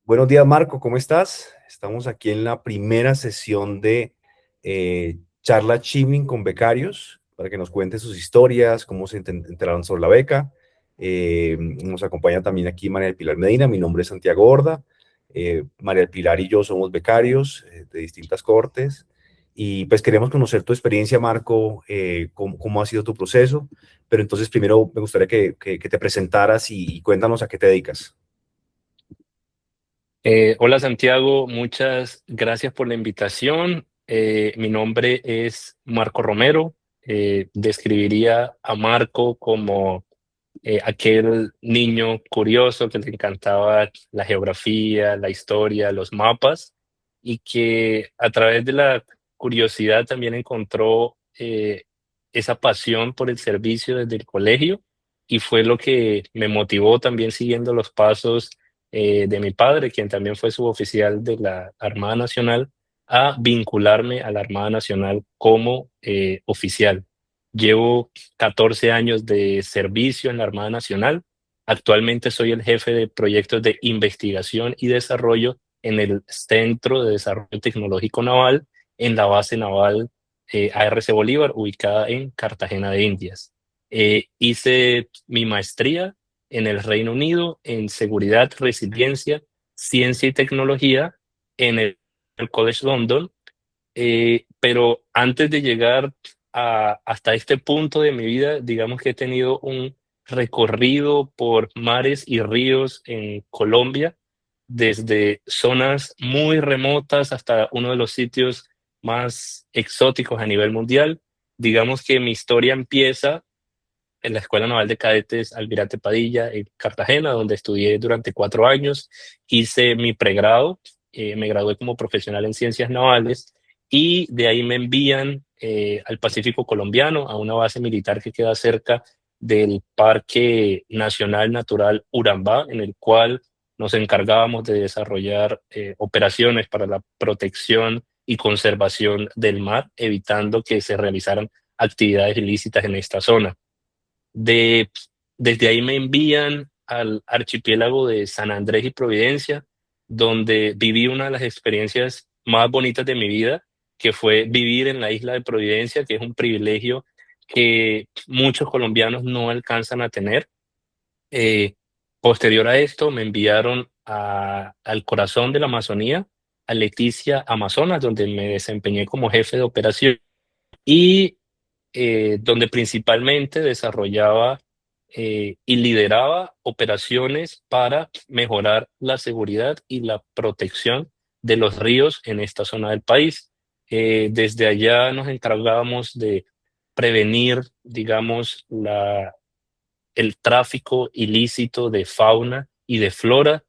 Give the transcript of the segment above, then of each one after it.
Buenos días, Marco, ¿cómo estás? Estamos aquí en la primera sesión de charla Chiming con becarios para que nos cuenten sus historias, cómo se enteraron sobre la beca. Nos acompaña también aquí María del Pilar Medina, mi nombre es Santiago Horda. María del Pilar y yo somos becarios de distintas cohortes y pues queremos conocer tu experiencia, Marco, cómo ha sido tu proceso, pero entonces primero me gustaría que te presentaras y cuéntanos a qué te dedicas. Hola Santiago, muchas gracias por la invitación. Mi nombre es Marco Romero. Describiría a Marco como aquel niño curioso que le encantaba la geografía, la historia, los mapas y que a través de la curiosidad también encontró esa pasión por el servicio desde el colegio y fue lo que me motivó también siguiendo los pasos de mi padre, quien también fue suboficial de la Armada Nacional, a vincularme a la Armada Nacional como oficial. Llevo 14 años de servicio en la Armada Nacional. Actualmente soy el jefe de proyectos de investigación y desarrollo en el Centro de Desarrollo Tecnológico Naval en la base naval ARC Bolívar, ubicada en Cartagena de Indias. Hice mi maestría en el Reino Unido en seguridad, resiliencia, ciencia y tecnología en el College London, pero antes de llegar hasta este punto de mi vida, digamos que he tenido un recorrido por mares y ríos en Colombia, desde zonas muy remotas hasta uno de los sitios más exóticos a nivel mundial. Digamos que mi historia empieza en la Escuela Naval de Cadetes Almirante Padilla en Cartagena, donde estudié durante 4 años. Hice mi pregrado, me gradué como profesional en ciencias navales y de ahí me envían al Pacífico colombiano, a una base militar que queda cerca del Parque Nacional Natural Urambá, en el cual nos encargábamos de desarrollar operaciones para la protección y conservación del mar, evitando que se realizaran actividades ilícitas en esta zona. De, Desde ahí me envían al archipiélago de San Andrés y Providencia, donde viví una de las experiencias más bonitas de mi vida, que fue vivir en la isla de Providencia, que es un privilegio que muchos colombianos no alcanzan a tener. Eh, Posterior a esto, me enviaron al corazón de la Amazonía, a Leticia, Amazonas, donde me desempeñé como jefe de operación y donde principalmente desarrollaba y lideraba operaciones para mejorar la seguridad y la protección de los ríos en esta zona del país. Desde allá nos encargábamos de prevenir, digamos, el tráfico ilícito de fauna y de flora,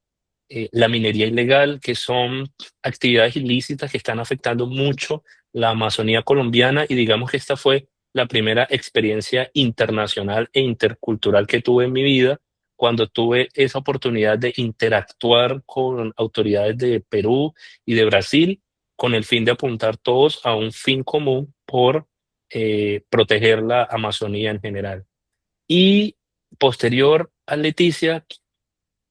la minería ilegal, que son actividades ilícitas que están afectando mucho la Amazonía colombiana, y digamos que esta fue la primera experiencia internacional e intercultural que tuve en mi vida, cuando tuve esa oportunidad de interactuar con autoridades de Perú y de Brasil, con el fin de apuntar todos a un fin común por proteger la Amazonía en general. Y posterior a Leticia,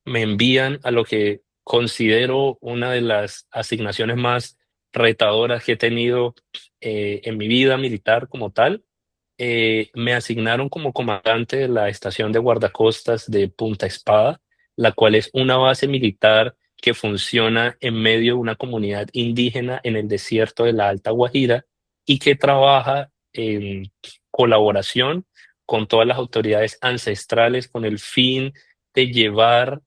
me envían a lo que considero una de las asignaciones más retadoras que he tenido en mi vida militar como tal. Me asignaron como comandante de la estación de guardacostas de Punta Espada, la cual es una base militar que funciona en medio de una comunidad indígena en el desierto de la Alta Guajira y que trabaja en colaboración con todas las autoridades ancestrales con el fin de llevar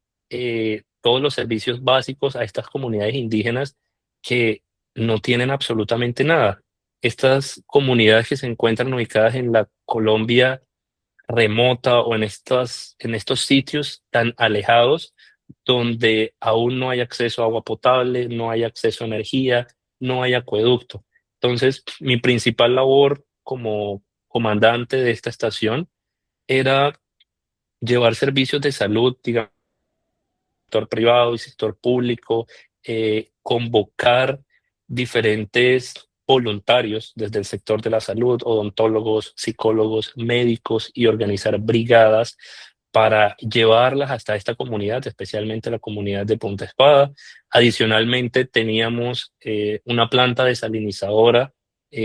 todos los servicios básicos a estas comunidades indígenas que no tienen absolutamente nada. Estas comunidades que se encuentran ubicadas en la Colombia remota o en estos sitios tan alejados donde aún no hay acceso a agua potable, no hay acceso a energía, no hay acueducto. Entonces, mi principal labor como comandante de esta estación era llevar servicios de salud, digamos, sector privado y sector público, convocar diferentes voluntarios desde el sector de la salud, odontólogos, psicólogos, médicos, y organizar brigadas para llevarlas hasta esta comunidad, especialmente la comunidad de Punta Espada. Adicionalmente, teníamos una planta desalinizadora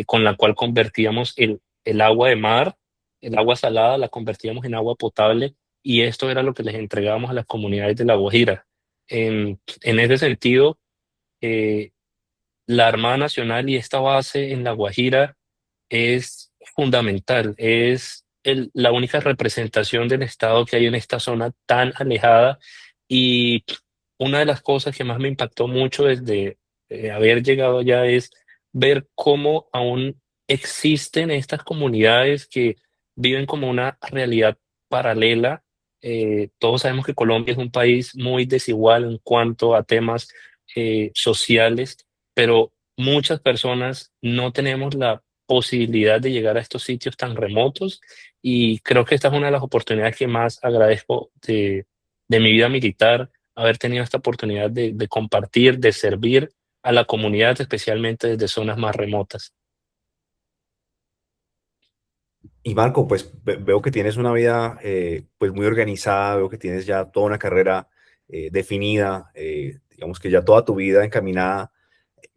con la cual convertíamos el agua de mar, el agua salada, la convertíamos en agua potable y esto era lo que les entregábamos a las comunidades de La Guajira. En ese sentido, eh, la Armada Nacional y esta base en La Guajira es fundamental, es la única representación del Estado que hay en esta zona tan alejada y una de las cosas que más me impactó mucho desde haber llegado allá es ver cómo aún existen estas comunidades que viven como una realidad paralela. Todos sabemos que Colombia es un país muy desigual en cuanto a temas sociales, pero muchas personas no tenemos la posibilidad de llegar a estos sitios tan remotos y creo que esta es una de las oportunidades que más agradezco de mi vida militar, haber tenido esta oportunidad de compartir, de servir a la comunidad, especialmente desde zonas más remotas. Y Marco, pues veo que tienes una vida pues muy organizada, veo que tienes ya toda una carrera definida, digamos que ya toda tu vida encaminada.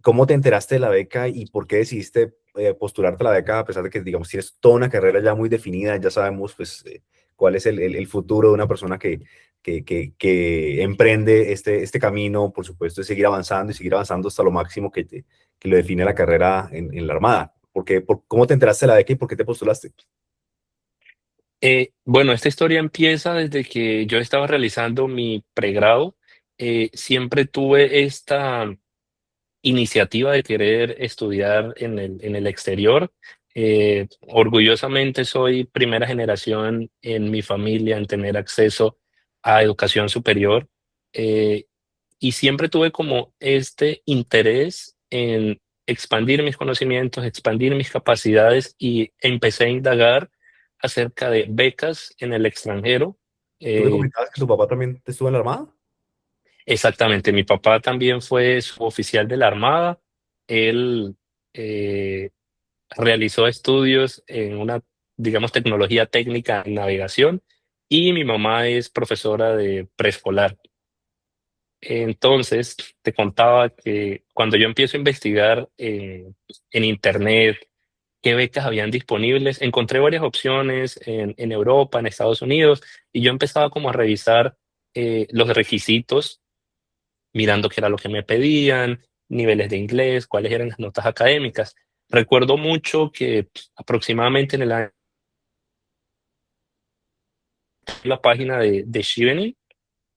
¿Cómo te enteraste de la beca y por qué decidiste postularte a la beca a pesar de que, digamos, tienes toda una carrera ya muy definida, ya sabemos pues cuál es el futuro de una persona que emprende este camino, por supuesto, de seguir avanzando y seguir avanzando hasta lo máximo que lo define la carrera en la Armada? ¿Cómo te enteraste de la beca y por qué te postulaste? Bueno, esta historia empieza desde que yo estaba realizando mi pregrado. Siempre tuve esta iniciativa de querer estudiar en el exterior. Orgullosamente soy primera generación en mi familia en tener acceso a educación superior eh, y siempre tuve como este interés en expandir mis conocimientos, expandir mis capacidades y empecé a indagar acerca de becas en el extranjero. ¿Tú me Eh, comentabas que tu papá también estuvo en la Armada? Exactamente, mi papá también fue suboficial de la Armada. Él eh, realizó estudios en una, digamos, tecnología técnica en navegación y mi mamá es profesora de preescolar. Entonces, te contaba que cuando yo empiezo a investigar en internet qué becas habían disponibles, encontré varias opciones en Europa, en Estados Unidos, y yo empezaba como a revisar los requisitos mirando qué era lo que me pedían, niveles de inglés, cuáles eran las notas académicas. Recuerdo mucho que aproximadamente en el año la página de Shiveni,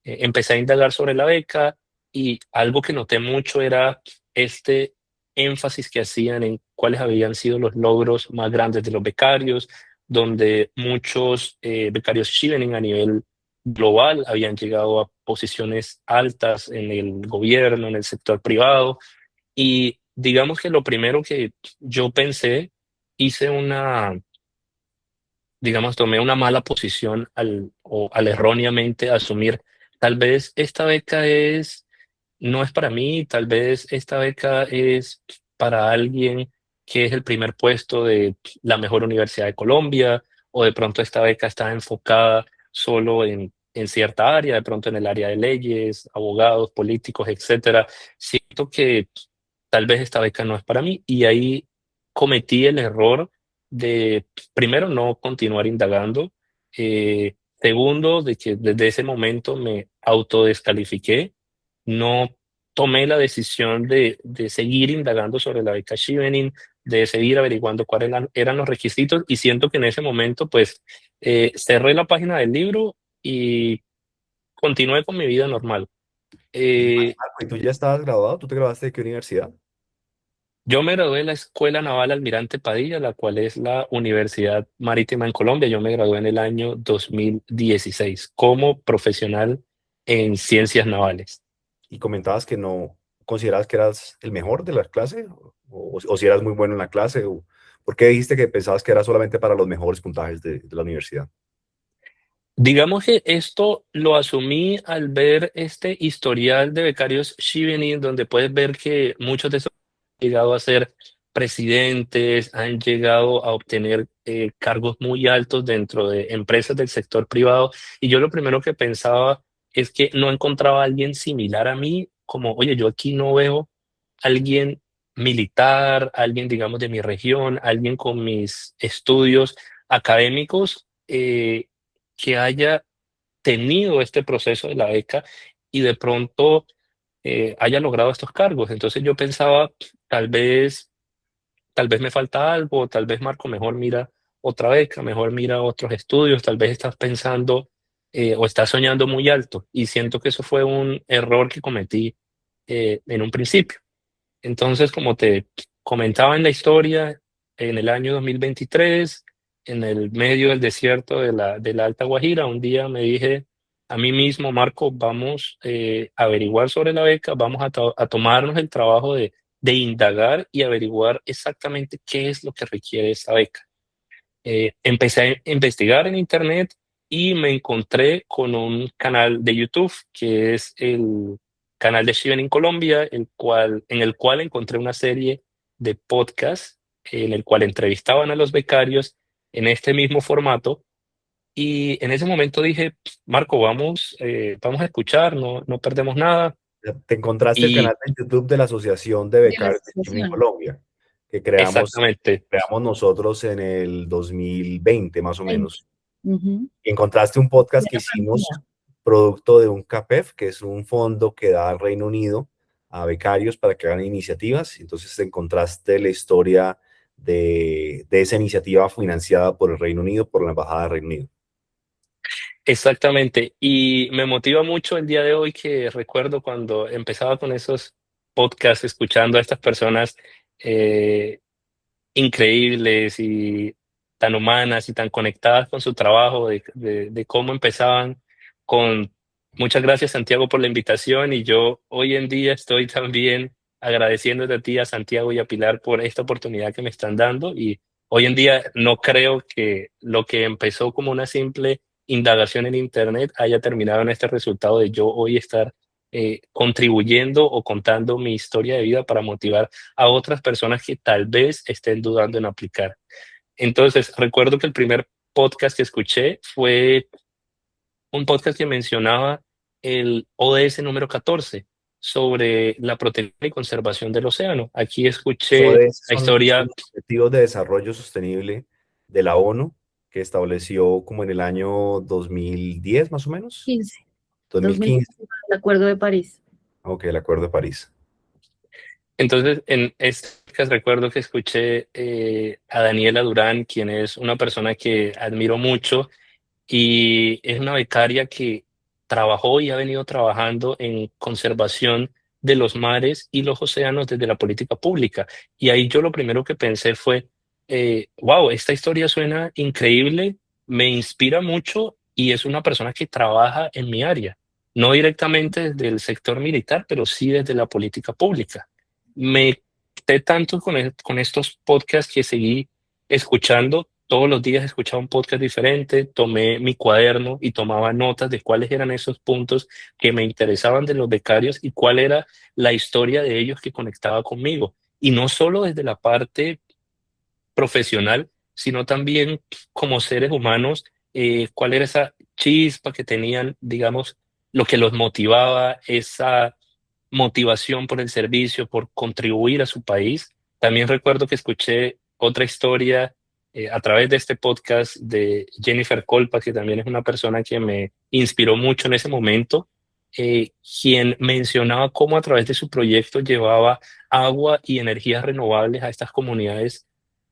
empecé a indagar sobre la beca y algo que noté mucho era este énfasis que hacían en cuáles habían sido los logros más grandes de los becarios, donde muchos becarios Shiveni a nivel global habían llegado a posiciones altas en el gobierno, en el sector privado. Y digamos que lo primero que yo pensé, hice una, digamos, tomé una mala posición al erróneamente asumir, tal vez esta beca no es para mí, tal vez esta beca es para alguien que es el primer puesto de la mejor universidad de Colombia, o de pronto esta beca está enfocada solo en cierta área, de pronto en el área de leyes, abogados, políticos, etcétera. Siento que tal vez esta beca no es para mí y ahí cometí el error de, primero, no continuar indagando, segundo, de que desde ese momento me autodescalifiqué, no tomé la decisión de seguir indagando sobre la beca Chevening, de seguir averiguando cuáles eran los requisitos y siento que en ese momento pues cerré la página del libro y continué con mi vida normal. Y Eh, Marco, ¿y tú ya estabas graduado? ¿Tú te graduaste de qué universidad? Yo me gradué de la Escuela Naval Almirante Padilla, la cual es la Universidad Marítima en Colombia. Yo me gradué en el año 2016 como profesional en ciencias navales. Y comentabas que no considerabas que eras el mejor de la clase, o si eras muy bueno en la clase, o ¿por qué dijiste que pensabas que era solamente para los mejores puntajes de la universidad? Digamos que esto lo asumí al ver este historial de becarios Chevening, donde puedes ver que muchos de esos han llegado a ser presidentes, han llegado a obtener cargos muy altos dentro de empresas del sector privado. Y yo lo primero que pensaba es que no encontraba a alguien similar a mí, como, oye, yo aquí no veo a alguien militar, alguien, digamos, de mi región, alguien con mis estudios académicos que haya tenido este proceso de la beca y de pronto haya logrado estos cargos. Entonces yo pensaba, tal vez tal vez me falta algo, tal vez Marco, mejor mira otra beca, mejor mira otros estudios, tal vez estás pensando o estás soñando muy alto. Y siento que eso fue un error que cometí en un principio. Entonces, como te comentaba en la historia, en el año 2023, en el medio del desierto de la Alta Guajira, un día me dije a mí mismo, Marco, vamos a averiguar sobre la beca, vamos a tomarnos el trabajo de indagar y averiguar exactamente qué es lo que requiere esa beca. Empecé a investigar en internet y me encontré con un canal de YouTube que es el canal de Shiven en Colombia, en el cual encontré una serie de podcasts en el cual entrevistaban a los becarios en este mismo formato. Y en ese momento dije, Marco, vamos a escuchar, no perdemos nada. Te encontraste el Y canal de YouTube de la Asociación de de la Becarios de Chile en asociación. Colombia, que exactamente, creamos nosotros en el 2020, más o 20. menos. Ujú. Y encontraste un podcast que Primera hicimos partida. producto de un CAPEF, que es un fondo que da al Reino Unido a becarios para que hagan iniciativas. Entonces te encontraste la historia de esa iniciativa financiada por el Reino Unido, por la Embajada del Reino Unido. exactamente. Y me motiva mucho el día de hoy que recuerdo cuando empezaba con esos podcasts, escuchando a estas personas eh, increíbles y tan humanas y tan conectadas con su trabajo, de cómo empezaban con muchas gracias, Santiago, por la invitación. Y yo hoy en día estoy también agradeciéndote a ti, a Santiago y a Pilar por esta oportunidad que me están dando. Y hoy en día no creo que lo que empezó como una simple indagación en Internet haya terminado en este resultado de yo hoy estar contribuyendo o contando mi historia de vida para motivar a otras personas que tal vez estén dudando en aplicar. Entonces, recuerdo que el primer podcast que escuché fue un podcast que mencionaba el ODS número 14 sobre la protección y conservación del océano. Aquí Los escuché ODS la son historia los Objetivos de Desarrollo Sostenible de la ONU, que estableció como en el año 2010, más o menos, 15. 2015. 2015, el Acuerdo de París. Ok, el Acuerdo de París. Entonces, en este podcast recuerdo que escuché a Daniela Durán, quien es una persona que admiro mucho y es una becaria que trabajó y ha venido trabajando en conservación de los mares y los océanos desde la política pública. Y ahí yo lo primero que pensé fue, wow, esta historia suena increíble, me inspira mucho y es una persona que trabaja en mi área, no directamente desde el sector militar, pero sí desde la política pública. Me conecté tanto con estos podcasts que seguí escuchando. Todos los días escuchaba un podcast diferente, tomé mi cuaderno y tomaba notas de cuáles eran esos puntos que me interesaban de los becarios y cuál era la historia de ellos que conectaba conmigo. Y no solo desde la parte profesional, sino también como seres humanos, cuál era esa chispa que tenían, digamos, lo que los motivaba, esa motivación por el servicio, por contribuir a su país. También recuerdo que escuché otra historia a través de este podcast de Jennifer Colpa, que también es una persona que me inspiró mucho en ese momento, quien mencionaba cómo a través de su proyecto llevaba agua y energías renovables a estas comunidades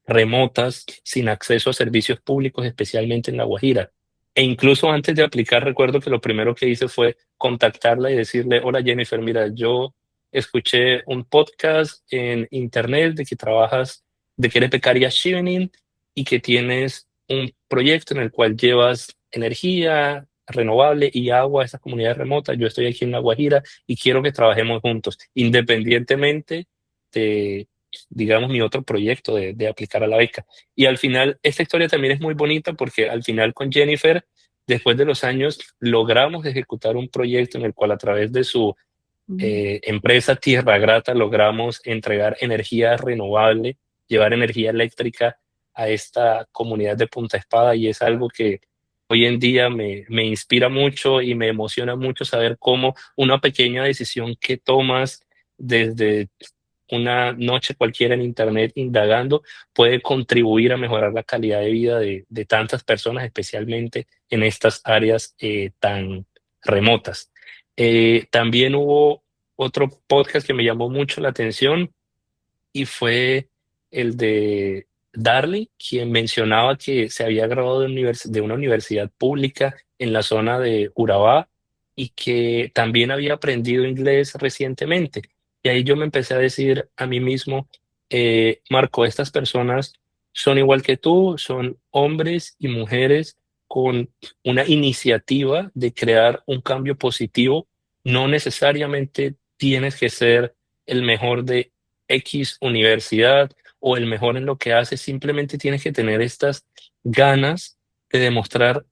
remotas, sin acceso a servicios públicos, especialmente en La Guajira. E incluso antes de aplicar, recuerdo que lo primero que hice fue contactarla y decirle, hola Jennifer, mira, yo escuché un podcast en internet de que trabajas, de que eres becaria Chevening y que tienes un proyecto en el cual llevas energía renovable y agua a esas comunidades remotas. Yo estoy aquí en La Guajira y quiero que trabajemos juntos, independientemente de, digamos, mi otro proyecto de aplicar a la beca. Y al final, esta historia también es muy bonita porque al final con Jennifer, después de los años, logramos ejecutar un proyecto en el cual a través de su Ujú. empresa Tierra Grata logramos entregar energía renovable llevar energía eléctrica a esta comunidad de Punta Espada, y es algo que hoy en día me inspira mucho y me emociona mucho saber cómo una pequeña decisión que tomas desde una noche cualquiera en internet indagando puede contribuir a mejorar la calidad de vida de tantas personas, especialmente en estas áreas tan remotas. También hubo otro podcast que me llamó mucho la atención y fue el de Darly, quien mencionaba que se había graduado de una universidad pública en la zona de Urabá y que también había aprendido inglés recientemente. Y ahí yo me empecé a decir a mí mismo, Marco, estas personas son igual que tú, son hombres y mujeres con una iniciativa de crear un cambio positivo. No necesariamente tienes que ser el mejor de X universidad o el mejor en lo que haces, simplemente tienes que tener estas ganas de demostrar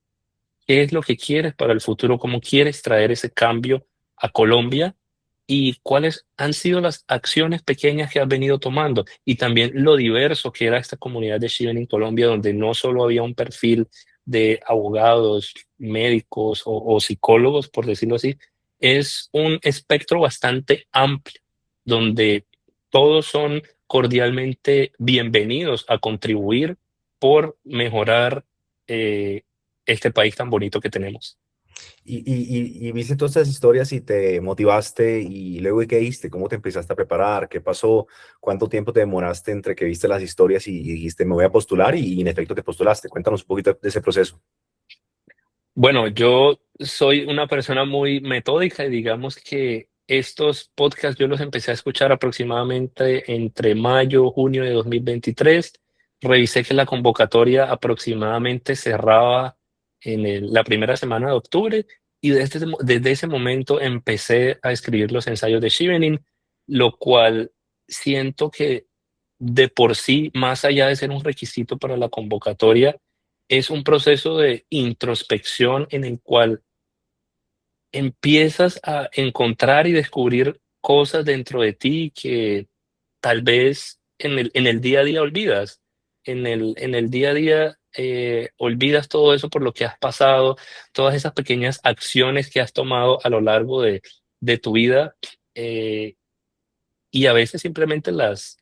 qué es lo que quieres para el futuro, cómo quieres traer ese cambio a Colombia y cuáles han sido las acciones pequeñas que has venido tomando y también lo diverso que era esta comunidad de Shiven en Colombia, donde no solo había un perfil de abogados, médicos o psicólogos, por decirlo así, es un espectro bastante amplio, donde todos son cordialmente bienvenidos a contribuir por mejorar este país tan bonito que tenemos. Y viste todas estas historias y te motivaste y luego ¿qué hiciste? ¿Cómo te empezaste a preparar? ¿Qué pasó? ¿Cuánto tiempo te demoraste entre que viste las historias y dijiste me voy a postular y en efecto te postulaste? Cuéntanos un poquito de ese proceso. Bueno, yo soy una persona muy metódica y digamos que estos podcasts yo los empecé a escuchar aproximadamente entre mayo, junio de 2023. Revisé que la convocatoria aproximadamente cerraba en la primera semana de octubre y desde ese momento empecé a escribir los ensayos de Chevening, lo cual siento que de por sí, más allá de ser un requisito para la convocatoria, es un proceso de introspección en el cual empiezas a encontrar y descubrir cosas dentro de ti que tal vez en el día a día olvidas. En el día a día olvidas todo eso por lo que has pasado, todas esas pequeñas acciones que has tomado a lo largo de tu vida, eh, y a veces simplemente las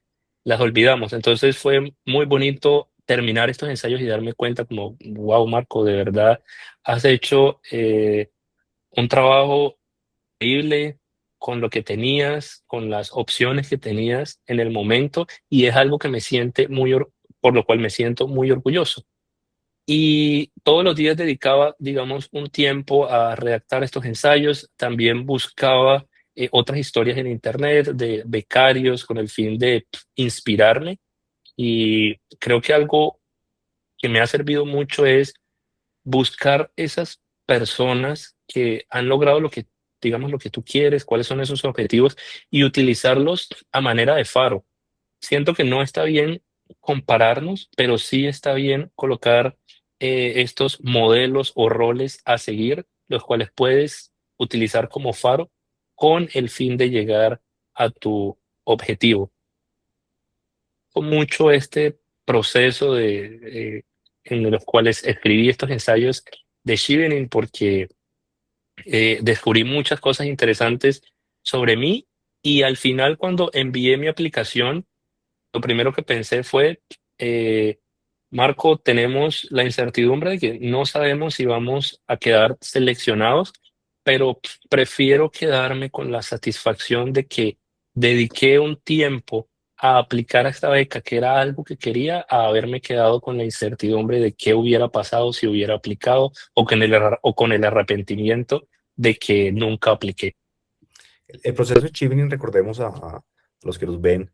olvidamos. Entonces fue muy bonito terminar estos ensayos y darme cuenta como, wow, Marco, de verdad has hecho un trabajo increíble con lo que tenías, con las opciones que tenías en el momento, y es algo que me siente por lo cual me siento muy orgulloso. Y todos los días dedicaba, digamos, un tiempo a redactar estos ensayos. También buscaba otras historias en Internet de becarios con el fin de inspirarme. Y creo que algo que me ha servido mucho es buscar esas personas que han logrado lo que, digamos, lo que tú quieres, cuáles son esos objetivos y utilizarlos a manera de faro. Siento que no está bien compararnos, pero sí está bien colocar estos modelos o roles a seguir, los cuales puedes utilizar como faro con el fin de llegar a tu objetivo. Con mucho este proceso en los cuales escribí estos ensayos de Chevening porque descubrí muchas cosas interesantes sobre mí y al final cuando envié mi aplicación, lo primero que pensé fue, eh, Marco, tenemos la incertidumbre de que no sabemos si vamos a quedar seleccionados, pero prefiero quedarme con la satisfacción de que dediqué un tiempo a aplicar a esta beca, que era algo que quería, a haberme quedado con la incertidumbre de qué hubiera pasado si hubiera aplicado o con el arrepentimiento de que nunca apliqué. El proceso de Chevening, recordemos a los que nos ven,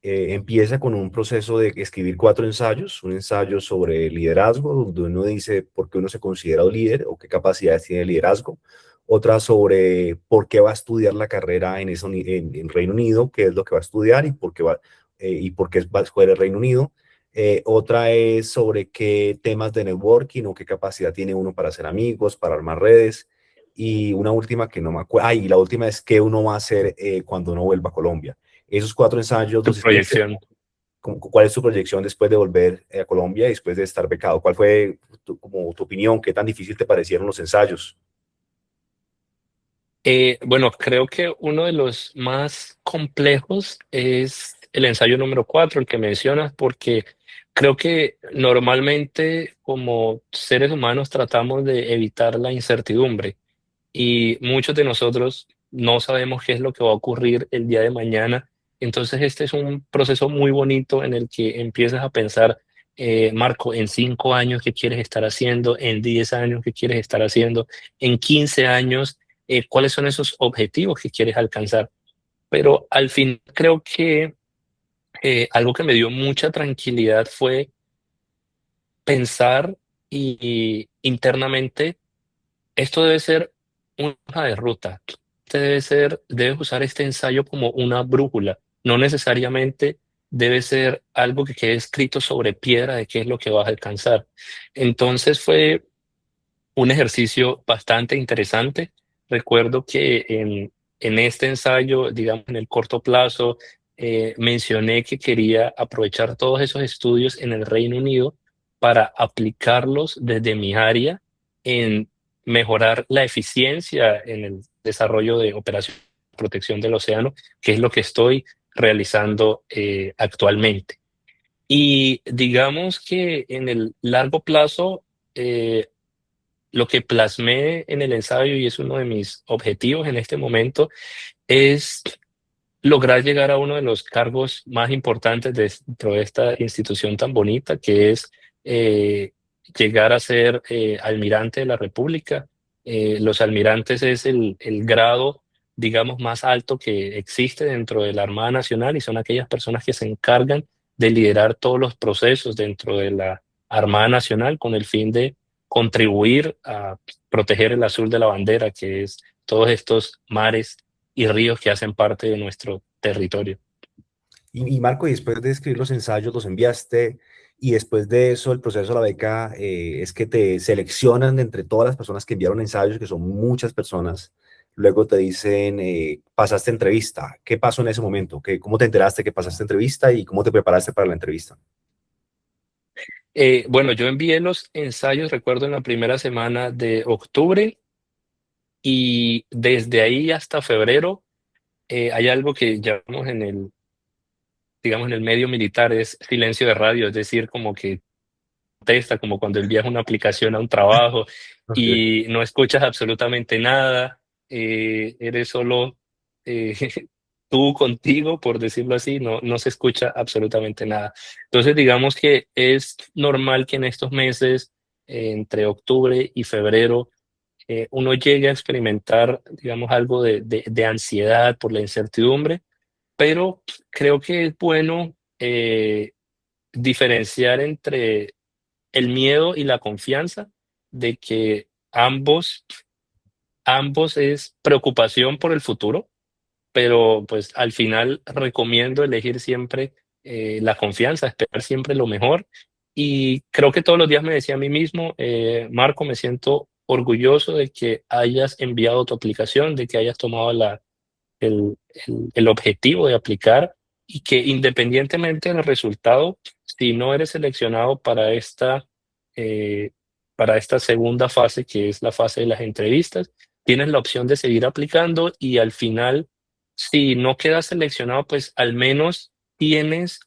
empieza con un proceso de escribir 4 ensayos, un ensayo sobre liderazgo, donde uno dice por qué uno se considera un líder o qué capacidades tiene el liderazgo, otra sobre por qué va a estudiar la carrera en Reino Unido, qué es lo que va a estudiar y por qué va a escoger el Reino Unido. Otra es sobre qué temas de networking o qué capacidad tiene uno para hacer amigos, para armar redes. Y una última que no me acuerdo. Y la última es qué uno va a hacer cuando uno vuelva a Colombia. Esos 4 ensayos Tu los escribiste. proyección. ¿Cuál es tu proyección después de volver a Colombia y después de estar becado? ¿Cuál fue como tu opinión? ¿Qué tan difícil te parecieron los ensayos? Bueno, creo que uno de los más complejos es el ensayo número 4, el que mencionas, porque creo que normalmente como seres humanos tratamos de evitar la incertidumbre y muchos de nosotros no sabemos qué es lo que va a ocurrir el día de mañana. Entonces, este es un proceso muy bonito en el que empiezas a pensar, Marco, en 5 años, ¿qué quieres estar haciendo? En 10 años, ¿qué quieres estar haciendo? En 15 años, ¿cuáles son esos objetivos que quieres alcanzar? Pero al fin creo que algo que me dio mucha tranquilidad fue pensar y internamente esto debe ser una hoja de ruta. Debes usar este ensayo como una brújula. No necesariamente debe ser algo que quede escrito sobre piedra de qué es lo que vas a alcanzar. Entonces fue un ejercicio bastante interesante. Recuerdo que en este ensayo, digamos, en el corto plazo, mencioné que quería aprovechar todos esos estudios en el Reino Unido para aplicarlos desde mi área en mejorar la eficiencia en el desarrollo de operaciones de protección del océano, que es lo que estoy realizando actualmente. Y digamos que en el largo plazo, eh, lo que plasmé en el ensayo, y es uno de mis objetivos en este momento, es lograr llegar a uno de los cargos más importantes dentro de esta institución tan bonita, que es eh, llegar a ser almirante de la República. Los almirantes es el grado, digamos, más alto que existe dentro de la Armada Nacional y son aquellas personas que se encargan de liderar todos los procesos dentro de la Armada Nacional con el fin de contribuir a proteger el azul de la bandera, que es todos estos mares y ríos que hacen parte de nuestro territorio. Y Marco, y después de escribir los ensayos, los enviaste, y después de eso, el proceso de la beca es que te seleccionan de entre todas las personas que enviaron ensayos, que son muchas personas. Luego te dicen, pasaste entrevista. ¿Qué pasó en ese momento? ¿Cómo te enteraste que pasaste entrevista y cómo te preparaste para la entrevista? Bueno, yo envié los ensayos, recuerdo, en la primera semana de octubre y desde ahí hasta febrero hay algo que llamamos digamos, en el medio militar, es silencio de radio, es decir, como que testa, como cuando envías una aplicación a un trabajo Ok. y no escuchas absolutamente nada, eres solo eh, tú contigo, por decirlo así, no se escucha absolutamente nada. Entonces, digamos que es normal que en estos meses, entre octubre y febrero, uno llegue a experimentar, digamos, algo de ansiedad por la incertidumbre, pero creo que es bueno diferenciar entre el miedo y la confianza de que ambos es preocupación por el futuro, pero pues al final recomiendo elegir siempre la confianza, esperar siempre lo mejor. Y creo que todos los días me decía a mí mismo, Marco, me siento orgulloso de que hayas enviado tu aplicación, de que hayas tomado el objetivo de aplicar y que independientemente del resultado, si no eres seleccionado eh, para esta segunda fase, que es la fase de las entrevistas, tienes la opción de seguir aplicando y al final, si no quedas seleccionado, pues al menos tienes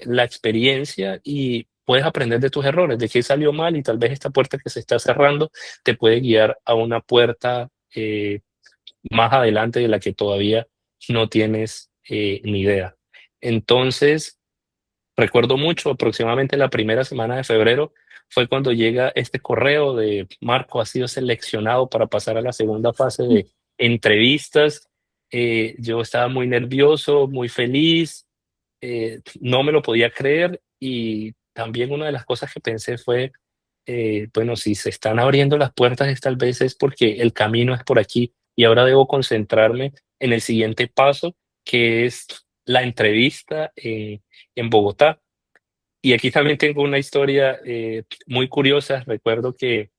la experiencia y puedes aprender de tus errores, de qué salió mal y tal vez esta puerta que se está cerrando te puede guiar a una puerta más adelante de la que todavía no tienes ni idea. Entonces, recuerdo mucho, aproximadamente la primera semana de febrero fue cuando llega este correo de Marco ha sido seleccionado para pasar a la segunda fase de entrevistas. Yo estaba muy nervioso, muy feliz, no me lo podía creer y también una de las cosas que pensé fue, bueno, si se están abriendo las puertas es tal vez es porque el camino es por aquí y ahora debo concentrarme en el siguiente paso, que es la entrevista en Bogotá. Y aquí también tengo una historia muy curiosa. Recuerdo que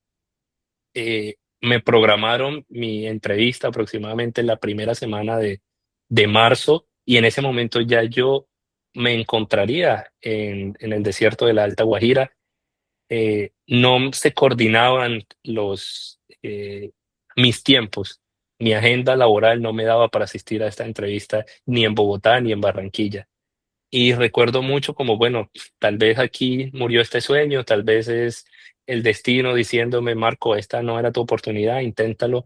me programaron mi entrevista aproximadamente la primera semana de marzo y en ese momento ya yo me encontraría en el desierto de la Alta Guajira. No se coordinaban mis tiempos. Mi agenda laboral no me daba para asistir a esta entrevista ni en Bogotá ni en Barranquilla. Y recuerdo mucho como, bueno, tal vez aquí murió este sueño, tal vez es el destino diciéndome, Marco, esta no era tu oportunidad, inténtalo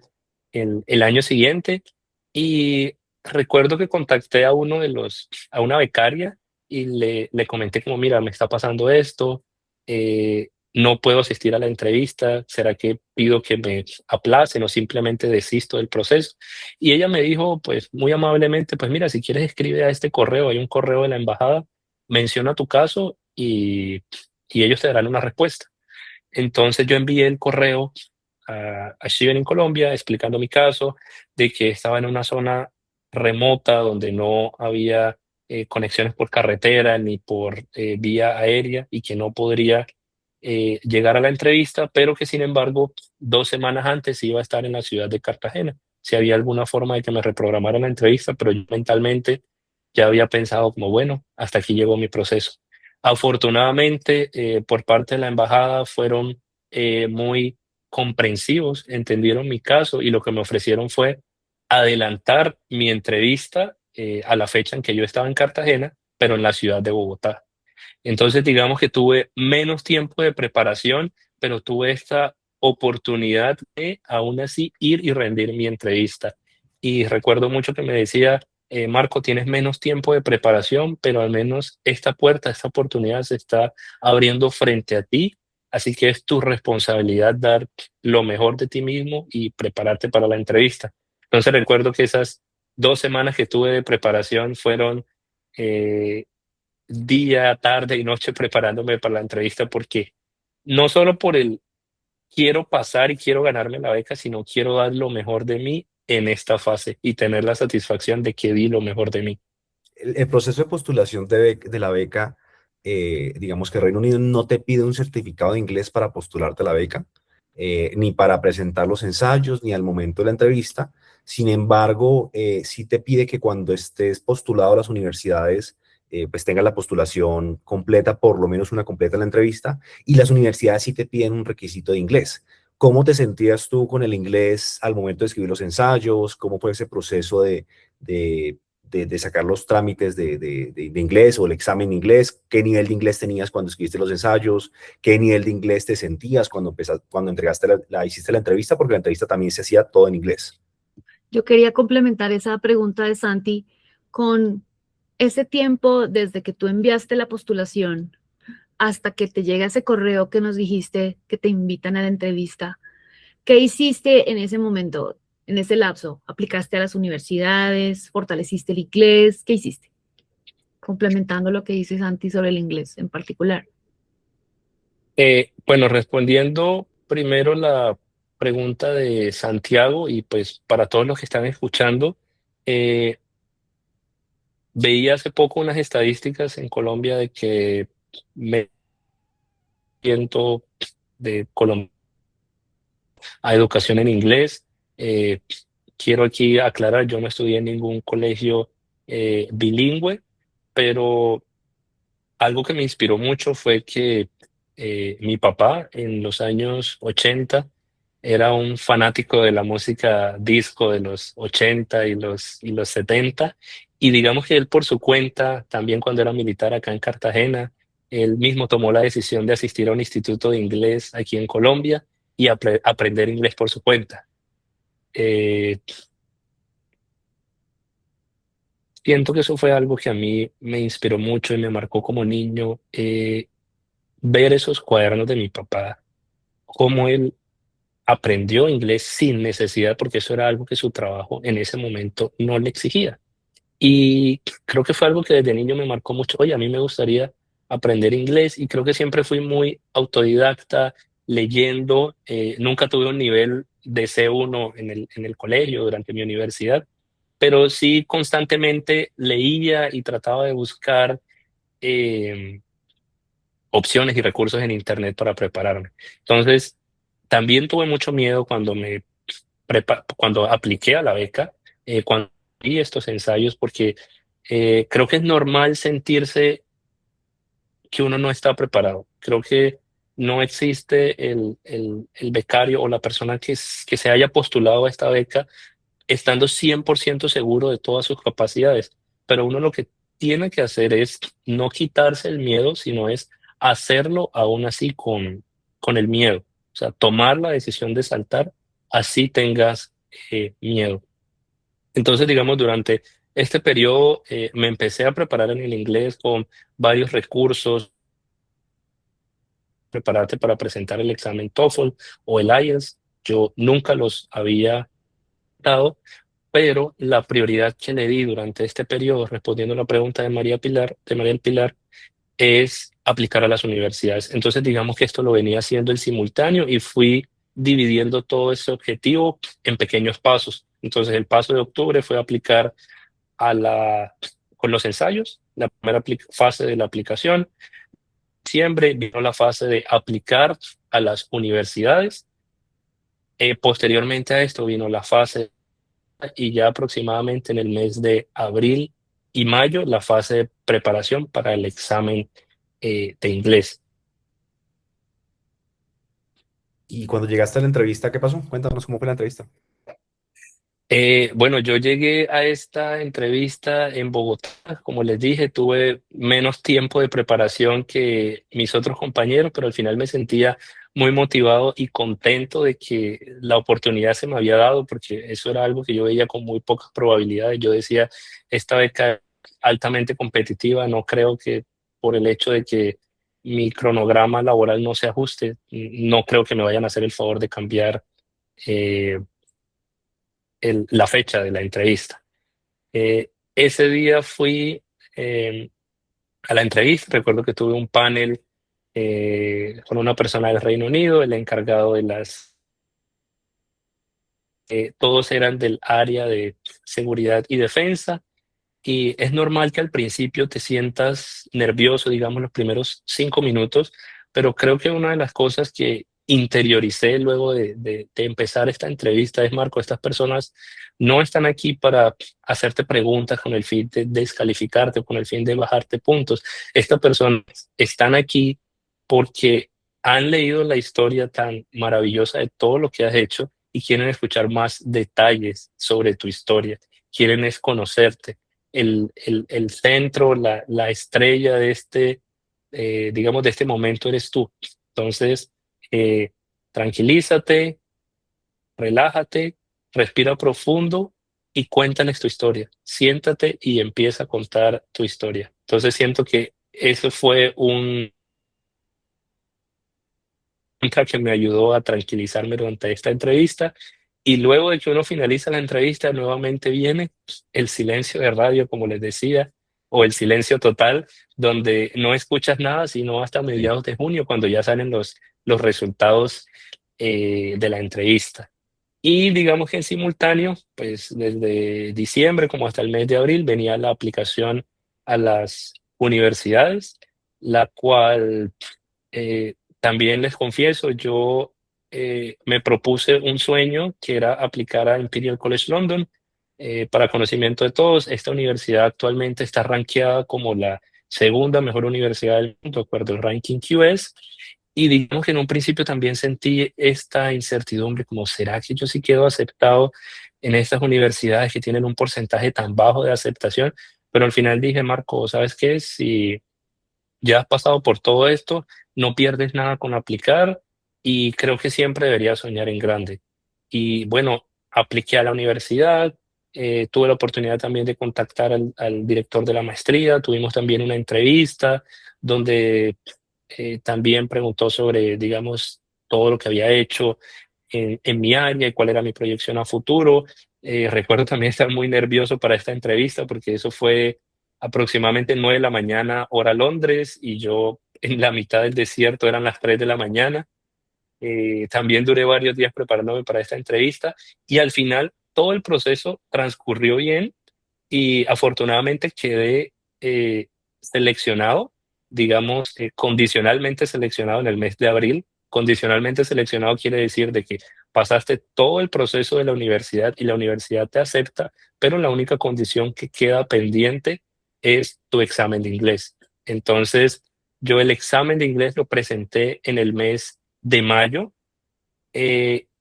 el año siguiente. Y recuerdo que contacté a una becaria y le comenté como, mira, me está pasando esto, no puedo asistir a la entrevista, ¿será que pido que me aplacen o simplemente desisto del proceso? Y ella me dijo, pues muy amablemente, pues mira, si quieres escribe a este correo, hay un correo de la embajada, menciona tu caso y ellos te darán una respuesta. Entonces yo envié el correo a Steven en Colombia explicando mi caso, de que estaba en una zona remota donde no había conexiones por carretera ni por vía aérea y que no podría llegar a la entrevista, pero que sin embargo 2 semanas antes iba a estar en la ciudad de Cartagena. Si había alguna forma de que me reprogramara la entrevista, pero yo mentalmente ya había pensado como, bueno, hasta aquí llegó mi proceso. Afortunadamente, por parte de la embajada fueron muy comprensivos, entendieron mi caso y lo que me ofrecieron fue adelantar mi entrevista a la fecha en que yo estaba en Cartagena, pero en la ciudad de Bogotá. Entonces, digamos que tuve menos tiempo de preparación, pero tuve esta oportunidad de aún así ir y rendir mi entrevista. Y recuerdo mucho que me decía, Marco, tienes menos tiempo de preparación, pero al menos esta puerta, esta oportunidad se está abriendo frente a ti. Así que es tu responsabilidad dar lo mejor de ti mismo y prepararte para la entrevista. Entonces recuerdo que esas 2 semanas que tuve de preparación fueron eh, día, tarde y noche preparándome para la entrevista porque no solo por el quiero pasar y quiero ganarme la beca, sino quiero dar lo mejor de mí en esta fase y tener la satisfacción de que di lo mejor de mí. El proceso de postulación de la beca, digamos que Reino Unido no te pide un certificado de inglés para postularte a la beca, ni para presentar los ensayos, ni al momento de la entrevista. Sin embargo, sí te pide que cuando estés postulado a las universidades, pues tengas la postulación completa, por lo menos una completa en la entrevista, y las universidades sí te piden un requisito de inglés. ¿Cómo te sentías tú con el inglés al momento de escribir los ensayos? ¿Cómo fue ese proceso de de sacar los trámites de inglés o el examen de inglés? ¿Qué nivel de inglés tenías cuando escribiste los ensayos? ¿Qué nivel de inglés te sentías cuando entregaste hiciste la entrevista? Porque la entrevista también se hacía todo en inglés. Yo quería complementar esa pregunta de Santi con ese tiempo desde que tú enviaste la postulación hasta que te llega ese correo que nos dijiste que te invitan a la entrevista. ¿Qué hiciste en ese momento, en ese lapso? ¿Aplicaste a las universidades? ¿Fortaleciste el inglés? ¿Qué hiciste? Complementando lo que dice Santi sobre el inglés en particular. Bueno, respondiendo primero la pregunta de Santiago y pues para todos los que están escuchando, eh, veía hace poco unas estadísticas en Colombia de que me siento de Colombia a educación en inglés. Eh, Quiero aquí aclarar, yo no estudié en ningún colegio bilingüe, pero algo que me inspiró mucho fue que mi papá en los años 80 era un fanático de la música disco de los 80 y los 70, y digamos que él por su cuenta, también cuando era militar acá en Cartagena, él mismo tomó la decisión de asistir a un instituto de inglés aquí en Colombia y aprender inglés por su cuenta. Eh, Siento que eso fue algo que a mí me inspiró mucho y me marcó como niño, ver esos cuadernos de mi papá, cómo él aprendió inglés sin necesidad, porque eso era algo que su trabajo en ese momento no le exigía. Y creo que fue algo que desde niño me marcó mucho. Oye, a mí me gustaría aprender inglés y creo que siempre fui muy autodidacta, leyendo. Nunca tuve un nivel de C1 en el colegio durante mi universidad, pero sí constantemente leía y trataba de buscar eh, opciones y recursos en Internet para prepararme. Entonces, también tuve mucho miedo cuando cuando apliqué a la beca, cuando vi estos ensayos, porque Creo que es normal sentirse que uno no está preparado. Creo que no existe el becario o la persona que se haya postulado a esta beca estando 100% seguro de todas sus capacidades. Pero uno lo que tiene que hacer es no quitarse el miedo, sino es hacerlo aún así con el miedo. O sea, tomar la decisión de saltar, así tengas miedo. Entonces, digamos, durante este periodo me empecé a preparar en el inglés con varios recursos, prepararte para presentar el examen TOEFL o el IELTS. Yo nunca los había dado, pero la prioridad que le di durante este periodo, respondiendo a la pregunta de María Pilar, de María del Pilar, es aplicar a las universidades. Entonces, digamos que esto lo venía haciendo en simultáneo y fui dividiendo todo ese objetivo en pequeños pasos. Entonces, el paso de octubre fue aplicar con los ensayos, la primera fase de la aplicación. Diciembre vino la fase de aplicar a las universidades. Posteriormente a esto vino la fase, y ya aproximadamente en el mes de abril y mayo, la fase de preparación para el examen de inglés. Y cuando llegaste a la entrevista, ¿qué pasó? Cuéntanos cómo fue la entrevista. Bueno, yo llegué a esta entrevista en Bogotá. Como les dije, tuve menos tiempo de preparación que mis otros compañeros, pero al final me sentía muy motivado y contento de que la oportunidad se me había dado, porque eso era algo que yo veía con muy pocas probabilidades. Yo decía, esta beca es altamente competitiva, no creo que por el hecho de que mi cronograma laboral no se ajuste, no creo que me vayan a hacer el favor de cambiar eh, la fecha de la entrevista. Ese día fui a la entrevista. Recuerdo que tuve un panel con una persona del Reino Unido, el encargado de todos eran del área de seguridad y defensa. Y es normal que al principio te sientas nervioso, digamos, los primeros 5 minutos, pero creo que una de las cosas que interioricé luego de empezar esta entrevista es, Marco, estas personas no están aquí para hacerte preguntas con el fin de descalificarte o con el fin de bajarte puntos. Estas personas están aquí porque han leído la historia tan maravillosa de todo lo que has hecho y quieren escuchar más detalles sobre tu historia. Quieren es conocerte. El centro, la estrella de digamos, de este momento eres tú. Entonces, eh, tranquilízate, relájate, respira profundo y cuéntales tu historia. Siéntate y empieza a contar tu historia. Entonces, siento que eso fue un que me ayudó a tranquilizarme durante esta entrevista. Y luego de que uno finaliza la entrevista, nuevamente viene el silencio de radio, como les decía, o el silencio total, donde no escuchas nada, sino hasta mediados de junio, cuando ya salen los resultados de la entrevista. Y digamos que en simultáneo, pues desde diciembre como hasta el mes de abril, venía la aplicación a las universidades, la cual también les confieso, yo me propuse un sueño que era aplicar a Imperial College London. Para conocimiento de todos, esta universidad actualmente está rankeada como la segunda mejor universidad del mundo, de acuerdo al ranking QS. Y digamos que en un principio también sentí esta incertidumbre, como ¿será que yo sí quedo aceptado en estas universidades que tienen un porcentaje tan bajo de aceptación? Pero al final dije, Marco, ¿sabes qué? Si ya has pasado por todo esto, no pierdes nada con aplicar y creo que siempre deberías soñar en grande. Y bueno, apliqué a la universidad, tuve la oportunidad también de contactar al director de la maestría, tuvimos también una entrevista donde también preguntó sobre, digamos, todo lo que había hecho en mi área y cuál era mi proyección a futuro. Recuerdo también estar muy nervioso para esta entrevista porque eso fue aproximadamente 9 de la mañana, hora Londres, y yo en la mitad del desierto eran las 3 de la mañana. También duré varios días preparándome para esta entrevista y al final todo el proceso transcurrió bien y afortunadamente quedé seleccionado, digamos, condicionalmente seleccionado en el mes de abril. Condicionalmente seleccionado quiere decir de que pasaste todo el proceso de la universidad y la universidad te acepta, pero la única condición que queda pendiente es tu examen de inglés. Entonces, yo el examen de inglés lo presenté en el mes de mayo.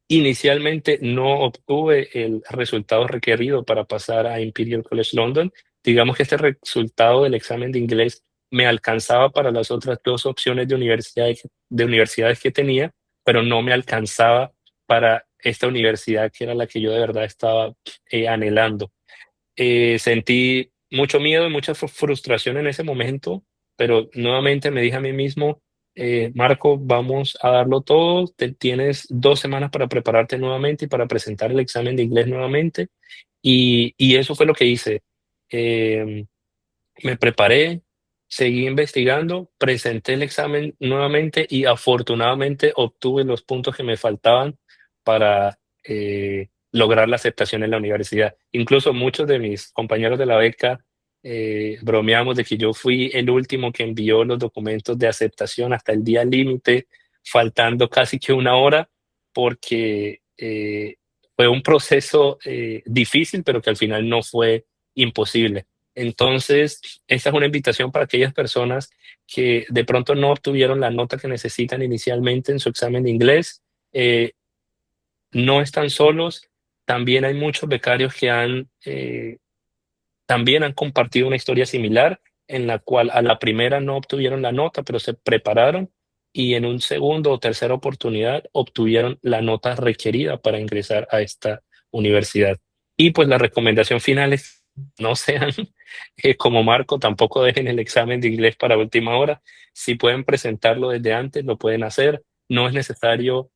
Inicialmente no obtuve el resultado requerido para pasar a Imperial College London. Digamos que este resultado del examen de inglés me alcanzaba para las otras dos opciones de universidades que tenía, pero no me alcanzaba para esta universidad que era la que yo de verdad estaba anhelando. Sentí mucho miedo y mucha frustración en ese momento, pero nuevamente me dije a mí mismo, Marco, vamos a darlo todo, tienes 2 semanas para prepararte nuevamente y para presentar el examen de inglés nuevamente, y eso fue lo que hice. Eh, Me preparé, seguí investigando, presenté el examen nuevamente y afortunadamente obtuve los puntos que me faltaban para lograr la aceptación en la universidad. Incluso muchos de mis compañeros de la beca bromeamos de que yo fui el último que envió los documentos de aceptación hasta el día límite, faltando casi que una hora, porque fue un proceso difícil, pero que al final no fue imposible. Entonces, esta es una invitación para aquellas personas que de pronto no obtuvieron la nota que necesitan inicialmente en su examen de inglés. Eh, no están solos. También hay muchos becarios que también han compartido una historia similar en la cual a la primera no obtuvieron la nota, pero se prepararon y en un segundo o tercera oportunidad obtuvieron la nota requerida para ingresar a esta universidad. Y pues la recomendación final es no sean como Marco, tampoco dejen el examen de inglés para última hora. Si pueden presentarlo desde antes, lo pueden hacer. No es necesario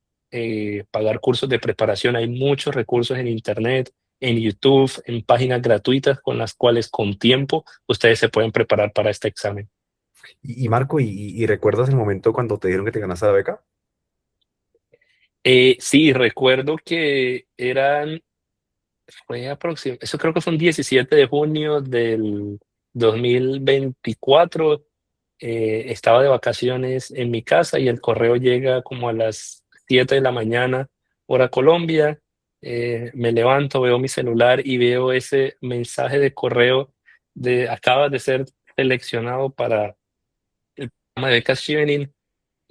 pagar cursos de preparación. Hay muchos recursos en Internet, en YouTube, en páginas gratuitas con las cuales con tiempo ustedes se pueden preparar para este examen. Y Marco, ¿y recuerdas el momento cuando te dijeron que te ganaste la beca? Sí, recuerdo que eso creo que fue un 17 de junio del 2024. Estaba de vacaciones en mi casa y el correo llega como a las 7 de la mañana, hora Colombia. Me levanto, veo mi celular y veo ese mensaje de correo de acabas de ser seleccionado para el programa de becas Chevening,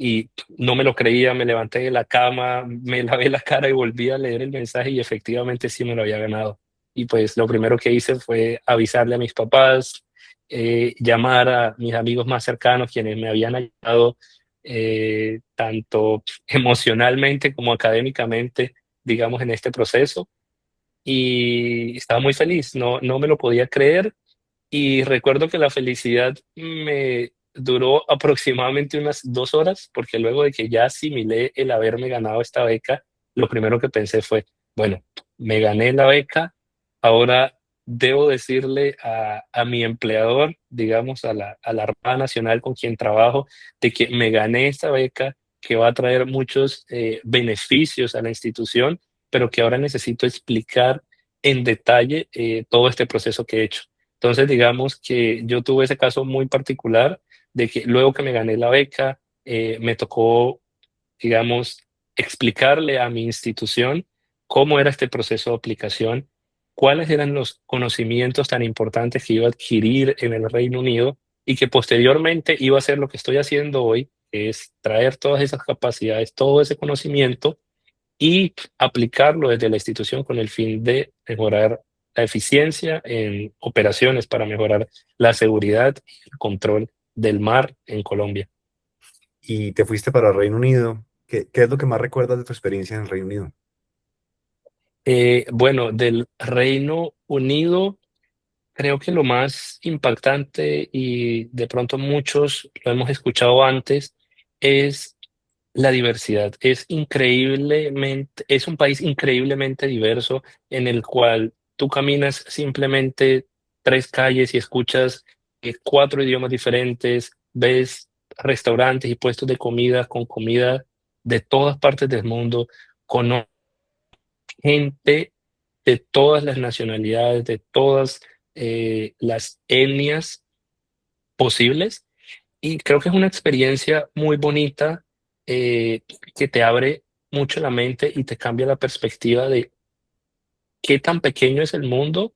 y no me lo creía. Me levanté de la cama, me lavé la cara y volví a leer el mensaje y efectivamente sí me lo había ganado. Y pues lo primero que hice fue avisarle a mis papás, llamar a mis amigos más cercanos quienes me habían ayudado tanto emocionalmente como académicamente, digamos, en este proceso. Y estaba muy feliz, no me lo podía creer, y recuerdo que la felicidad me duró aproximadamente unas 2 horas, porque luego de que ya asimilé el haberme ganado esta beca, lo primero que pensé fue, bueno, me gané la beca, ahora debo decirle a mi empleador, digamos, a la Armada Nacional con quien trabajo, de que me gané esta beca, que va a traer muchos beneficios a la institución, pero que ahora necesito explicar en detalle todo este proceso que he hecho. Entonces, digamos que yo tuve ese caso muy particular de que luego que me gané la beca, me tocó, digamos, explicarle a mi institución cómo era este proceso de aplicación, cuáles eran los conocimientos tan importantes que iba a adquirir en el Reino Unido y que posteriormente iba a hacer lo que estoy haciendo hoy, que es traer todas esas capacidades, todo ese conocimiento y aplicarlo desde la institución con el fin de mejorar la eficiencia en operaciones para mejorar la seguridad y el control del mar en Colombia. Y te fuiste para Reino Unido. ¿Qué es lo que más recuerdas de tu experiencia en el Reino Unido? Bueno, del Reino Unido, creo que lo más impactante, y de pronto muchos lo hemos escuchado antes, es la diversidad. Es un país increíblemente diverso en el cual tú caminas simplemente 3 calles y escuchas 4 idiomas diferentes, ves restaurantes y puestos de comida con comida de todas partes del mundo, con gente de todas las nacionalidades, de todas las etnias posibles, y creo que es una experiencia muy bonita, eh, que te abre mucho la mente y te cambia la perspectiva de qué tan pequeño es el mundo,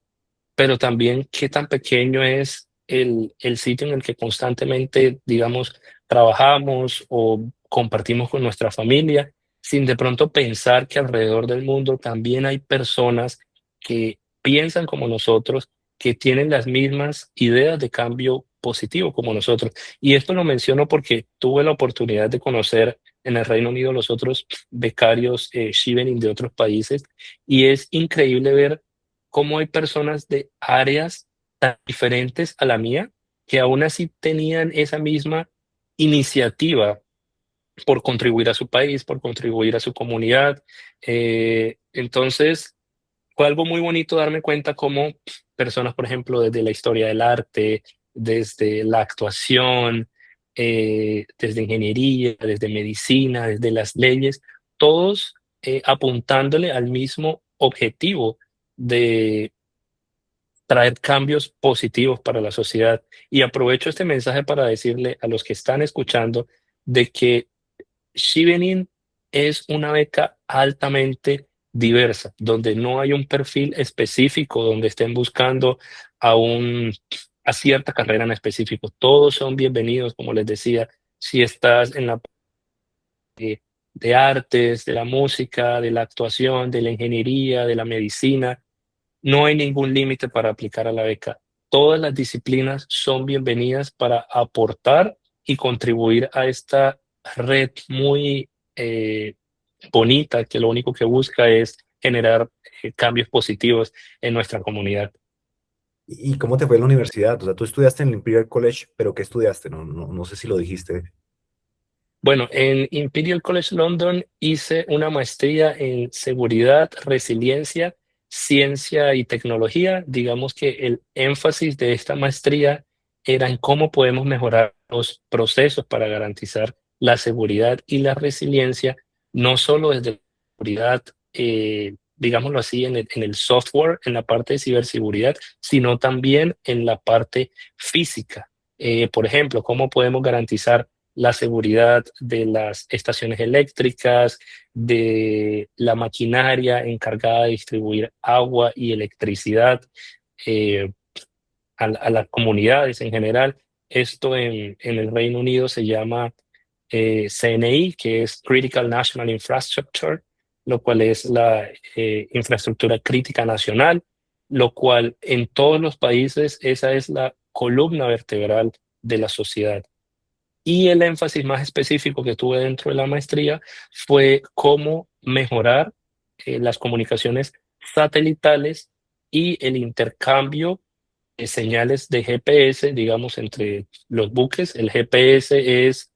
pero también qué tan pequeño es el sitio en el que constantemente, digamos, trabajamos o compartimos con nuestra familia, sin de pronto pensar que alrededor del mundo también hay personas que piensan como nosotros, que tienen las mismas ideas de cambio positivo como nosotros. Y esto lo menciono porque tuve la oportunidad de conocer en el Reino Unido los otros becarios Chevening de otros países, y es increíble ver cómo hay personas de áreas tan diferentes a la mía, que aún así tenían esa misma iniciativa por contribuir a su país, por contribuir a su comunidad. Entonces, fue algo muy bonito darme cuenta cómo personas, por ejemplo, desde la historia del arte, desde la actuación, desde ingeniería, desde medicina, desde las leyes, todos apuntándole al mismo objetivo de traer cambios positivos para la sociedad. Y aprovecho este mensaje para decirle a los que están escuchando de que Chevening es una beca altamente diversa, donde no hay un perfil específico, donde estén buscando a a cierta carrera en específico. Todos son bienvenidos, como les decía, si estás en la de artes, de la música, de la actuación, de la ingeniería, de la medicina. No hay ningún límite para aplicar a la beca. Todas las disciplinas son bienvenidas para aportar y contribuir a esta red muy eh, bonita, que lo único que busca es generar cambios positivos en nuestra comunidad. ¿Y cómo te fue en la universidad? O sea, tú estudiaste en el Imperial College, pero ¿qué estudiaste? No sé si lo dijiste. Bueno, en Imperial College London hice una maestría en seguridad, resiliencia, ciencia y tecnología. Digamos que el énfasis de esta maestría era en cómo podemos mejorar los procesos para garantizar la seguridad y la resiliencia, no solo desde la seguridad, digámoslo así, en el software, en la parte de ciberseguridad, sino también en la parte física. Por ejemplo, cómo podemos garantizar la seguridad de las estaciones eléctricas, de la maquinaria encargada de distribuir agua y electricidad eh, a las comunidades en general. Esto en el Reino Unido se llama CNI, que es Critical National Infrastructure, lo cual es la infraestructura crítica nacional, lo cual en todos los países esa es la columna vertebral de la sociedad. Y el énfasis más específico que tuve dentro de la maestría fue cómo mejorar las comunicaciones satelitales y el intercambio de señales de GPS, digamos, entre los buques. El GPS es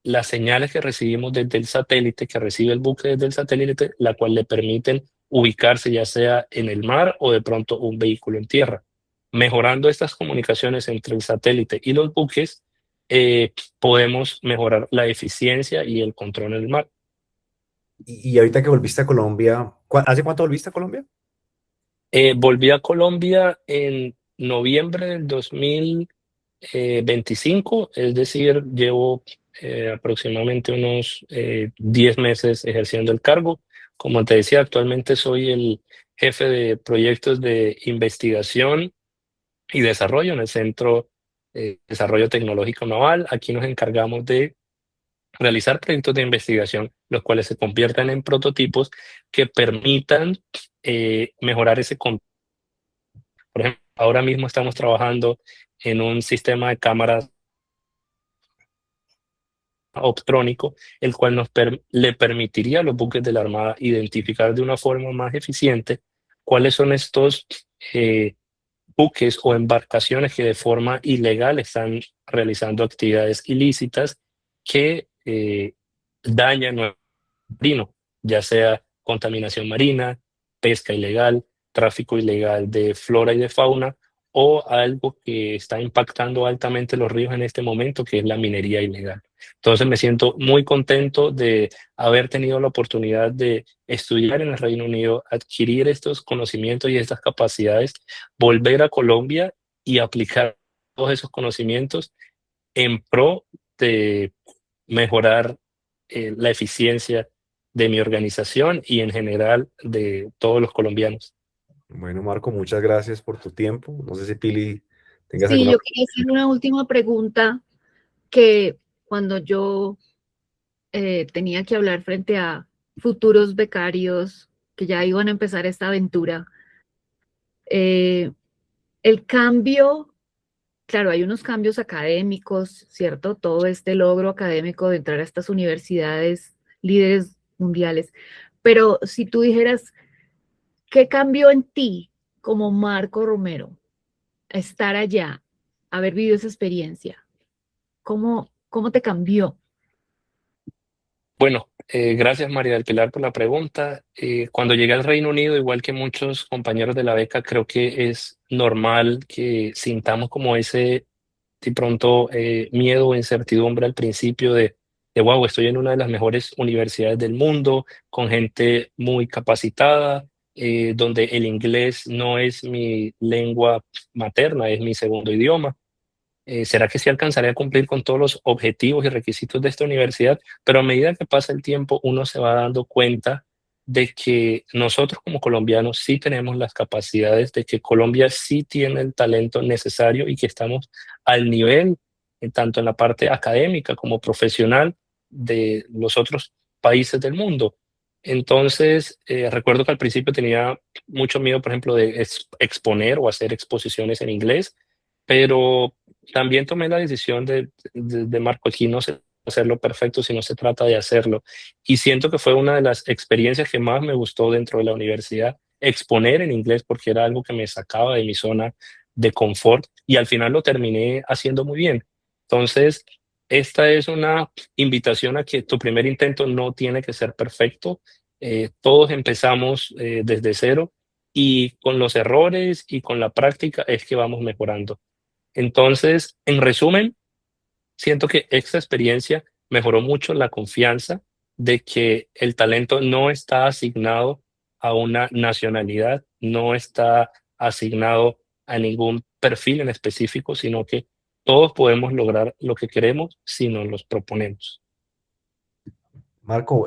las señales que recibimos desde el satélite, que recibe el buque desde el satélite, la cual le permiten ubicarse ya sea en el mar o de pronto un vehículo en tierra. Mejorando estas comunicaciones entre el satélite y los buques, podemos mejorar la eficiencia y el control en el mar. Y ahorita que volviste a Colombia, ¿hace cuánto volviste a Colombia? Volví a Colombia en noviembre del 2025, es decir, llevo aproximadamente unos 10 meses ejerciendo el cargo. Como te decía, actualmente soy el jefe de proyectos de investigación y desarrollo en el Centro de Desarrollo Tecnológico Naval. Aquí nos encargamos de realizar proyectos de investigación, los cuales se conviertan en prototipos que permitan mejorar ese control. Por ejemplo, ahora mismo estamos trabajando en un sistema de cámaras optrónico, el cual le permitiría a los buques de la Armada identificar de una forma más eficiente cuáles son estos eh, buques o embarcaciones que de forma ilegal están realizando actividades ilícitas que dañan nuestro marino, ya sea contaminación marina, pesca ilegal, tráfico ilegal de flora y de fauna, o algo que está impactando altamente los ríos en este momento, que es la minería ilegal. Entonces me siento muy contento de haber tenido la oportunidad de estudiar en el Reino Unido, adquirir estos conocimientos y estas capacidades, volver a Colombia y aplicar todos esos conocimientos en pro de mejorar la eficiencia de mi organización y en general de todos los colombianos. Bueno, Marco, muchas gracias por tu tiempo. No sé si Pili ¿Tengas Sí, alguna? yo quería hacer una última pregunta que cuando yo tenía que hablar frente a futuros becarios que ya iban a empezar esta aventura, eh, el cambio, claro, hay unos cambios académicos, ¿cierto? Todo este logro académico de entrar a estas universidades líderes mundiales, pero si tú dijeras, ¿qué cambió en ti como Marco Romero? Estar allá, haber vivido esa experiencia, ¿cómo te cambió? Bueno, gracias María del Pilar por la pregunta. Cuando llegué al Reino Unido, igual que muchos compañeros de la beca, creo que es normal que sintamos como ese de pronto miedo o incertidumbre al principio wow, estoy en una de las mejores universidades del mundo, con gente muy capacitada, donde el inglés no es mi lengua materna, es mi segundo idioma. ¿Será que sí alcanzaré a cumplir con todos los objetivos y requisitos de esta universidad? Pero a medida que pasa el tiempo, uno se va dando cuenta de que nosotros como colombianos sí tenemos las capacidades, de que Colombia sí tiene el talento necesario y que estamos al nivel, tanto en la parte académica como profesional, de los otros países del mundo. Entonces, recuerdo que al principio tenía mucho miedo, por ejemplo, de exponer o hacer exposiciones en inglés, pero también tomé la decisión de Marco, aquí no sé hacerlo perfecto, sino se trata de hacerlo. Y siento que fue una de las experiencias que más me gustó dentro de la universidad, exponer en inglés, porque era algo que me sacaba de mi zona de confort y al final lo terminé haciendo muy bien. Entonces, esta es una invitación a que tu primer intento no tiene que ser perfecto. Todos empezamos desde cero y con los errores y con la práctica es que vamos mejorando. Entonces, en resumen, siento que esta experiencia mejoró mucho la confianza de que el talento no está asignado a una nacionalidad, no está asignado a ningún perfil en específico, sino que todos podemos lograr lo que queremos si nos los proponemos. Marco,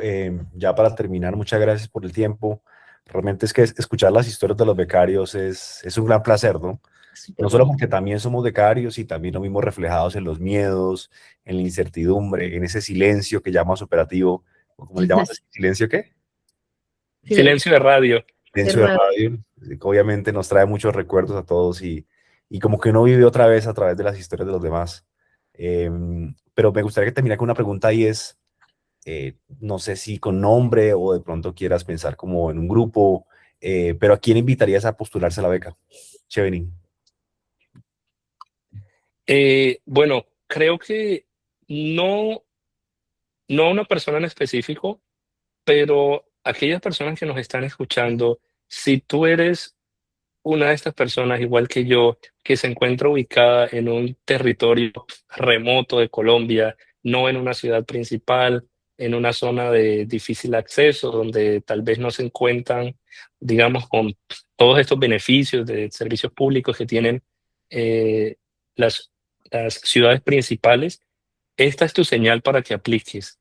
ya para terminar, muchas gracias por el tiempo. Realmente es que escuchar las historias de los becarios es un gran placer, ¿no? Súper No solo bonito. porque también somos becarios y también nos vimos reflejados en los miedos, en la incertidumbre, en ese silencio que llamas operativo, o ¿cómo le llamas? ¿Silencio qué? Silencio, Silencio de radio. de Silencio de radio. radio, que obviamente nos trae muchos recuerdos a todos y como que uno vive otra vez a través de las historias de los demás. Pero me gustaría que termine con una pregunta y es, no sé si con nombre o de pronto quieras pensar como en un grupo, pero ¿a quién invitarías a postularse a la beca? Chévere. Bueno, creo que no, no a una persona en específico, pero aquellas personas que nos están escuchando, si tú eres una de estas personas, igual que yo, que se encuentra ubicada en un territorio remoto de Colombia, no en una ciudad principal, en una zona de difícil acceso, donde tal vez no se encuentran, digamos, con todos estos beneficios de servicios públicos que tienen eh, las, las ciudades principales. Esta es tu señal para que apliques.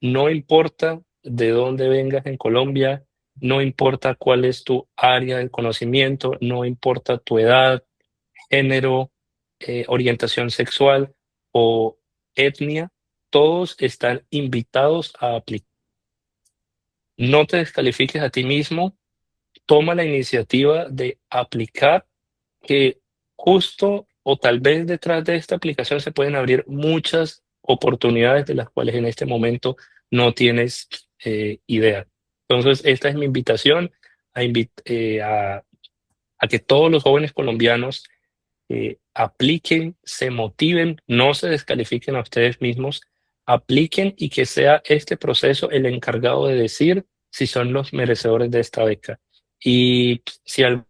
No importa de dónde vengas en Colombia, no importa cuál es tu área del conocimiento, no importa tu edad, género, orientación sexual o etnia, todos están invitados a aplicar. No te descalifiques a ti mismo, toma la iniciativa de aplicar, que justo o tal vez detrás de esta aplicación se pueden abrir muchas oportunidades de las cuales en este momento no tienes idea. Entonces, esta es mi invitación a que todos los jóvenes colombianos apliquen, se motiven, no se descalifiquen a ustedes mismos, apliquen y que sea este proceso el encargado de decir si son los merecedores de esta beca. Y si alguien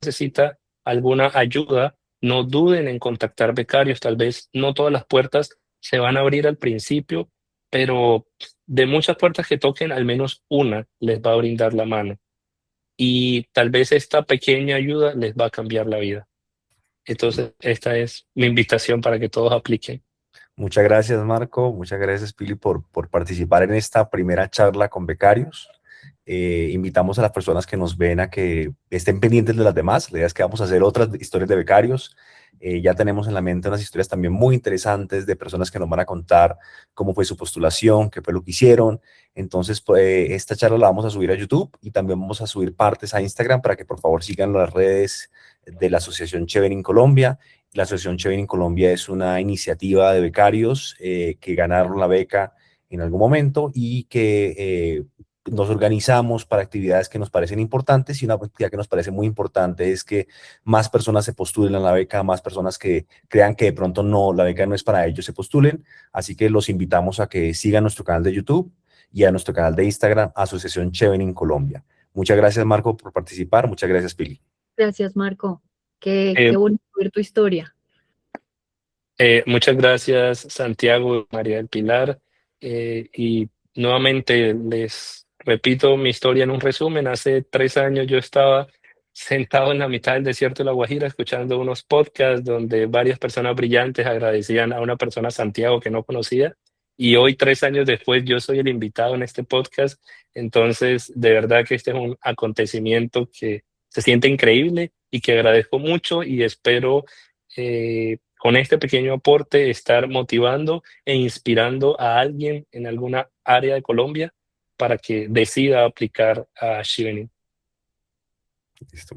necesita alguna ayuda, no duden en contactar becarios. Tal vez no todas las puertas se van a abrir al principio, pero de muchas puertas que toquen, al menos una les va a brindar la mano. Y tal vez esta pequeña ayuda les va a cambiar la vida. Entonces, esta es mi invitación para que todos apliquen. Muchas gracias, Marco. Muchas gracias, Pili, por participar en esta primera charla con becarios. Invitamos a las personas que nos ven a que estén pendientes de las demás. La idea es que vamos a hacer otras historias de becarios. Ya tenemos en la mente unas historias también muy interesantes de personas que nos van a contar cómo fue su postulación, qué fue lo que hicieron. Entonces, esta charla la vamos a subir a YouTube y también vamos a subir partes a Instagram para que por favor sigan las redes de la Asociación Chevening Colombia. La Asociación Chevening Colombia es una iniciativa de becarios que ganaron la beca en algún momento y que nos organizamos para actividades que nos parecen importantes, y una actividad que nos parece muy importante es que más personas se postulen a la beca, más personas que crean que de pronto no, la beca no es para ellos, se postulen. Así que los invitamos a que sigan nuestro canal de YouTube y a nuestro canal de Instagram, Asociación Chevening Colombia. Muchas gracias, Marco, por participar. Muchas gracias, Pili. Gracias, Marco. Qué Eh, bonito ver tu historia. Muchas gracias, Santiago, María del Pilar. Y nuevamente les repito mi historia en un resumen. Hace 3 años yo estaba sentado en la mitad del desierto de La Guajira escuchando unos podcasts donde varias personas brillantes agradecían a una persona, Santiago, que no conocía. Y hoy, 3 años después, yo soy el invitado en este podcast. Entonces, de verdad que este es un acontecimiento que se siente increíble y que agradezco mucho y espero con este pequeño aporte estar motivando e inspirando a alguien en alguna área de Colombia para que decida aplicar a Chevening. Listo.